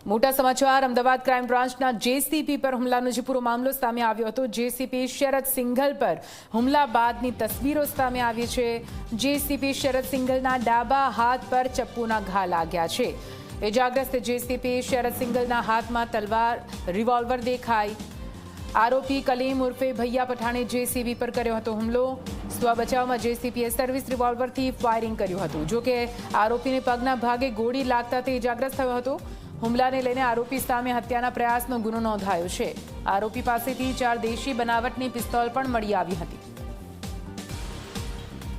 મોટા સમાચાર અમદાવાદ ક્રાઇમ બ્રાન્ચના જેસીપી પર હુમલાનો જે પૂરો મામલો સામે આવ્યો હતો। જેસીપી શરદ સિંઘલ પર હુમલા બાદની તસવીરો સામે આવી છે। જેસીપી શરદ સિંઘલના ડાબા હાથ પર ચપ્પુના ઘા લાગ્યા છે। ઇજાગ્રસ્ત જેસીપી શરદ સિંઘલના હાથમાં તલવાર રિવોલ્વર દેખાઈ। આરોપી કલીમ ઉર્ફે ભૈયા પઠાણે જેસીબી પર કર્યો હતો હુમલો। સ્વબચાવમાં જેસીપીએ સર્વિસ રિવોલ્વરથી ફાયરિંગ કર્યું હતું। જોકે આરોપીને પગના ભાગે ગોળી લાગતા તે ઇજાગ્રસ્ત થયો હતો। હુમલાને લઈને આરોપી સામે હત્યાના પ્રયાસનો ગુનો નોંધાયો છે। આરોપી પાસેથી 4 દેશી બનાવટની પિસ્તોલ પણ મળી આવી હતી।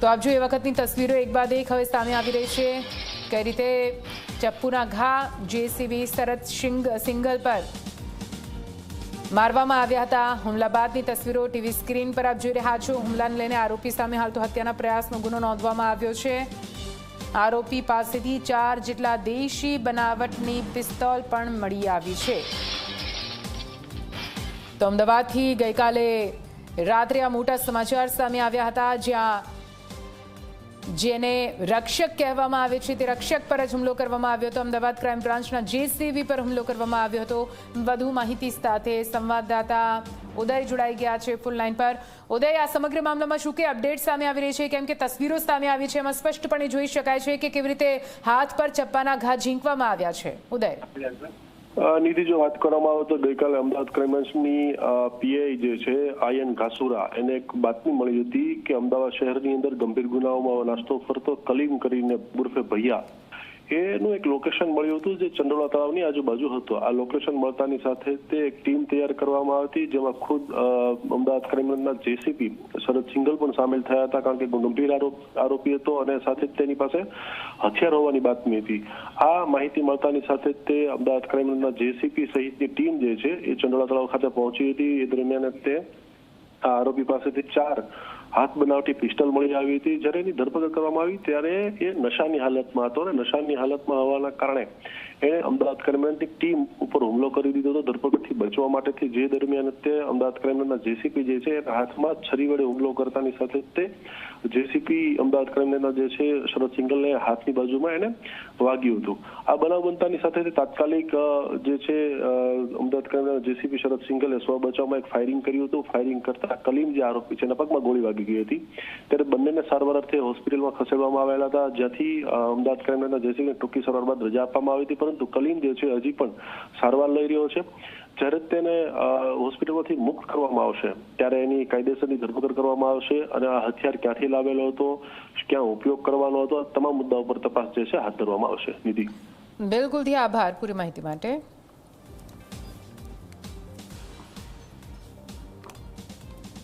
તો આપ જો એ વખતની તસવીરો એક બાદ એક હવે સામે આવી રહી છે। કઈ રીતે ચપ્પુના ઘા જેસીબી શરદ સિંઘલ પર મારવામાં આવ્યા હતા। હુમલા બાદની તસવીરો ટીવી સ્ક્રીન પર આપ જોઈ રહ્યા છો। હુમલાને લઈને આરોપી સામે હાલ તો હત્યાના પ્રયાસનો ગુનો નોંધવામાં આવ્યો છે। આરોપી પાસેથી 4 જેટલા દેશી બનાવટની પિસ્તોલ પણ મળી આવી છે। તો અમદાવાદથી ગઈકાલે રાત્રે આ મોટા સમાચાર સામે આવ્યા હતા, જ્યાં જેને રક્ષક કહેવામાં આવે છે તે રક્ષક પર જ હુમલો કરવામાં આવ્યો હતો। અમદાવાદ ક્રાઇમ બ્રાન્ચના જેસીબી પર હુમલો કરવામાં આવ્યો હતો। વધુ માહિતી સાથે સંવાદદાતા ઉદય જોડાઈ ગયા છે ફૂલ લાઈન પર। ઉદય, આ સમગ્ર મામલામાં શું કે અપડેટ સામે આવી રહી છે? કેમ કે તસવીરો સામે આવી છે, એમાં સ્પષ્ટપણે જોઈ શકાય છે કે કેવી રીતે હાથ પર ચપ્પાના ઘા ઝીંકવામાં આવ્યા છે। ઉદય, નિધિ, જો વાત કરવામાં આવે તો ગઈકાલે અમદાવાદ ક્રાઇમ બ્રાન્ચની પીઆઈ જે છે આયન ઘાસુરા, એને એક બાતમી મળી હતી કે અમદાવાદ શહેરની અંદર ગંભીર ગુનાઓમાં નાસ્તો ફરતો કલીમ કરીને ઉર્ફે ભૈયા, એનું એક લોકેશન મળ્યું હતું જે ચંડોળા તળાવની આજુબાજુ હતું। આ લોકેશન મળતાની સાથે તે એક ટીમ તૈયાર કરવામાં આવી, જેમાં ખુદ અમદાવાદ ક્રાઇમ બ્રાન્ચના જેસીપી શરદ સિંઘલ પણ સામેલ થયા હતા, કારણ કે ગંભીર આરોપી હતો અને સાથે જ તેની પાસે હથિયાર હોવાની બાતમી હતી। આ માહિતી મળતાની સાથે તે અમદાવાદ ક્રાઇમ બ્રાન્ચના જેસીપી સહિતની ટીમ જે છે એ ચંડોળા તળાવ ખાતે પહોંચી હતી। એ દરમિયાન તે આ આરોપી પાસેથી 4 હાથ બનાવટી પિસ્તોલ મળી આવી હતી। જ્યારે એની ધરપકડ કરવામાં આવી ત્યારે એ નશાની હાલતમાં હતો અને નશાની હાલતમાં હોવાના કારણે એણે અમદાવાદ ક્રાઇમ બ્રાન્ચની ટીમ ઉપર હુમલો કરી દીધો હતો ધરપકડથી બચવા માટેથી। જે દરમિયાન તે અમદાવાદ ક્રાઇમ બ્રાન્ચના જેસીપી જે છે એના હાથમાં છરી વડે હુમલો કરતાની સાથે તે જેસીપી અમદાવાદ ક્રાઇમ બ્રાન્ચના જે છે શરદ સિંઘલને હાથની બાજુમાં એને વાગ્યું હતું। આ બનાવ બનતાની સાથે તાત્કાલિક જે છે અમદાવાદ ક્રાઇમ બ્રાન્ચના જેસીપી શરદ સિંઘલે સ્વ બચાવમાં એક ફાયરિંગ કર્યું હતું। ફાયરિંગ કરતા કલીમ જે આરોપી છે એના પગમાં ગોળી વાગી ગઈ હતી। ત્યારે બંનેને સારવાર અર્થે હોસ્પિટલમાં ખસેડવામાં આવેલા હતા, જ્યાંથી અમદાવાદ ક્રાઇમ બ્રાન્ચના જેસીપીને ટૂંકી સારવાર બાદ રજા આપવામાં આવી હતી। પરંતુ કલીમ જે છે હજી પણ સારવાર લઈ રહ્યો છે। જ્યારે તેને હોસ્પિટલમાંથી મુક્ત કરવામાં આવશે ત્યારે એની કાયદેસરની ધરપકડ કરવામાં આવશે અને આ હથિયાર ક્યાંથી લાવેલો હતો, ક્યાં ઉપયોગ કરવાનો હતો, આ તમામ મુદ્દાઓ પર તપાસ જે છે હાથ ધરવામાં આવશે। નિધિ, બિલકુલ, આભાર પૂરી માહિતી માટે।